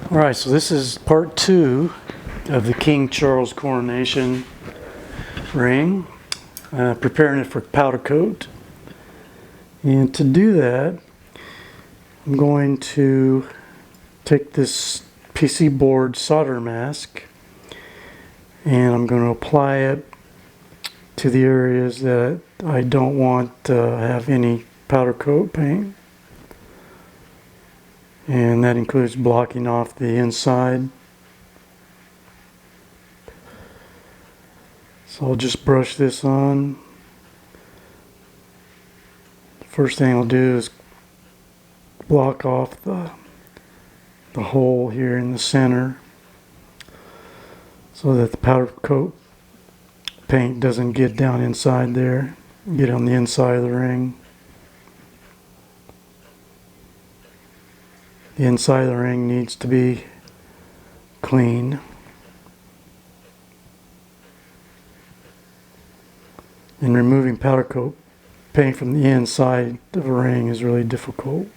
Alright, so this is part 2 of the King Charles Coronation ring, preparing it for powder coat. And to do that, I'm going to take this PC board solder mask and I'm going to apply it to the areas that I don't want to have any powder coat paint. And that includes blocking off the inside. So I'll just brush this on. First thing I'll do is block off the hole here in the center so that the powder coat paint doesn't get down inside there, get on the inside of the ring. The inside of the ring needs to be clean. And removing powder coat paint from the inside of a ring is really difficult.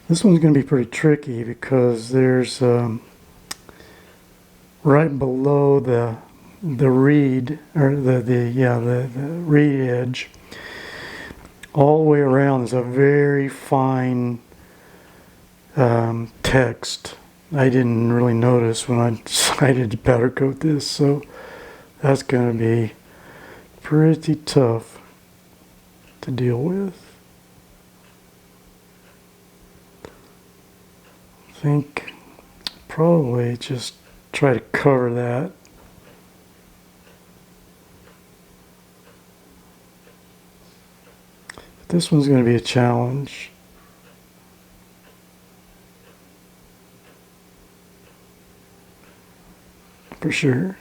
This one's going to be pretty tricky because there's right below the reed, or the reed edge, all the way around is a very fine text. I didn't really notice when I decided to powder coat this, so that's going to be pretty tough to deal with. I think probably just try to cover that. But this one's going to be a challenge. For sure.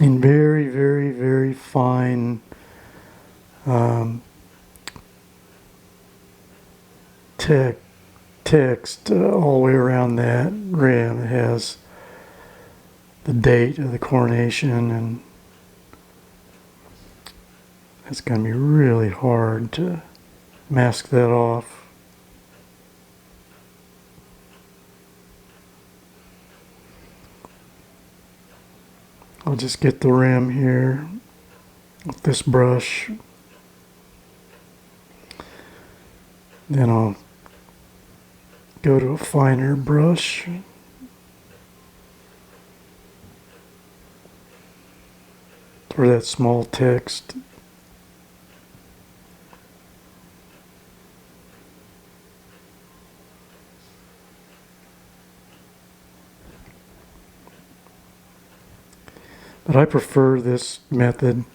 In very, very, very fine text all the way around that rim. It has the date of the coronation, and it's going to be really hard to mask that off. I'll just get the rim here with this brush. Then I'll go to a finer brush. For that small text. But I prefer this method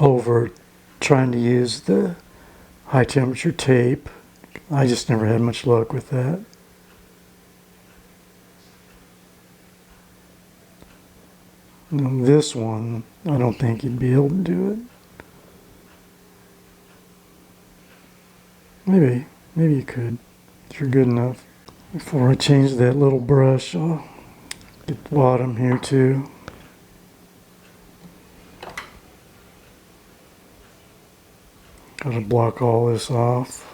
over trying to use the high temperature tape. I just never had much luck with that. And this one, I don't think you'd be able to do it. Maybe you could, if you're good enough. Before I change that little brush, I'll get the bottom here too. Gotta block all this off.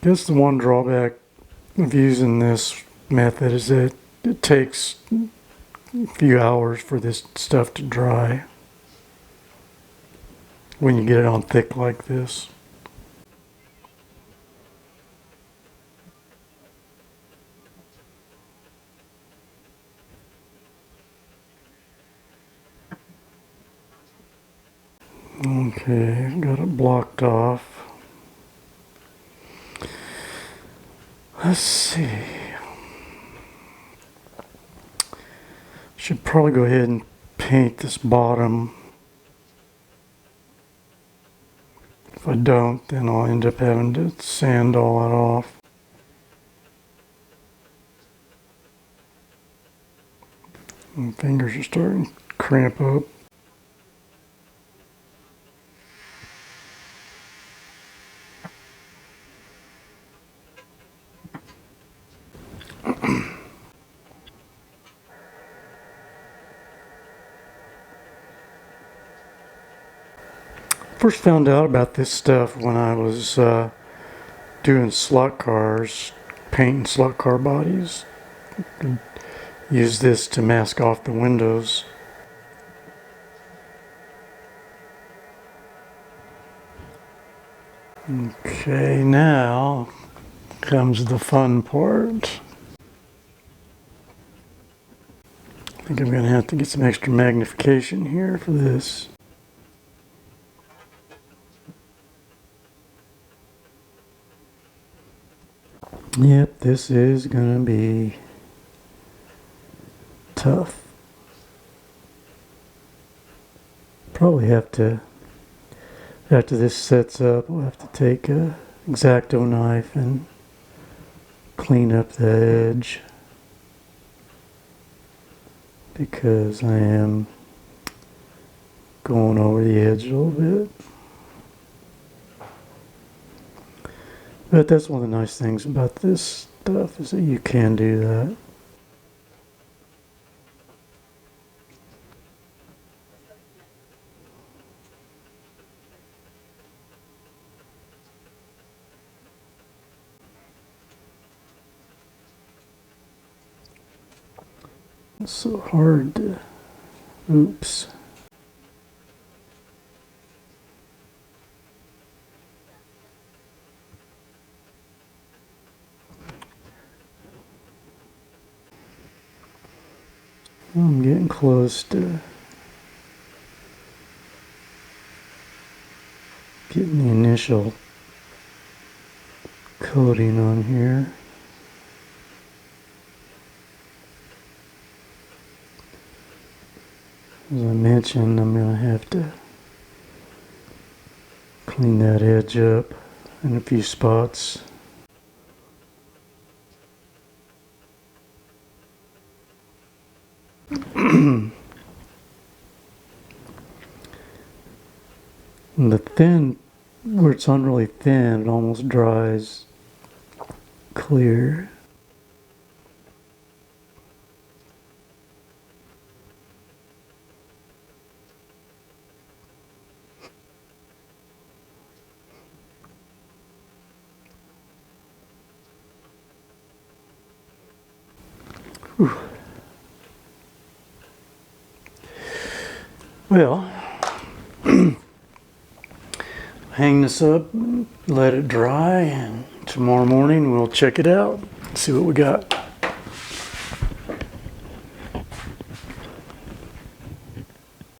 I guess the one drawback of using this method is that it takes a few hours for this stuff to dry when you get it on thick like this. Okay, got it blocked off. Let's see. Should probably go ahead and paint this bottom. If I don't, then I'll end up having to sand all that off. My fingers are starting to cramp up. First found out about this stuff when I was doing slot cars, painting slot car bodies. Use this to mask off the windows. Okay, now comes the fun part. I think I'm going to have to get some extra magnification here for this. Yep, this is going to be tough. Probably have to, after this sets up, we'll have to take a X-Acto knife and clean up the edge, because I am going over the edge a little bit. But that's one of the nice things about this stuff, is that you can do that. It's so hard to, oops. I'm getting close to getting the initial coating on here. As I mentioned, I'm going to have to clean that edge up in a few spots. And the thin, where it's unreally thin, it almost dries clear. Whew. Well, hang this up, let it dry, and tomorrow morning we'll check it out, see what we got.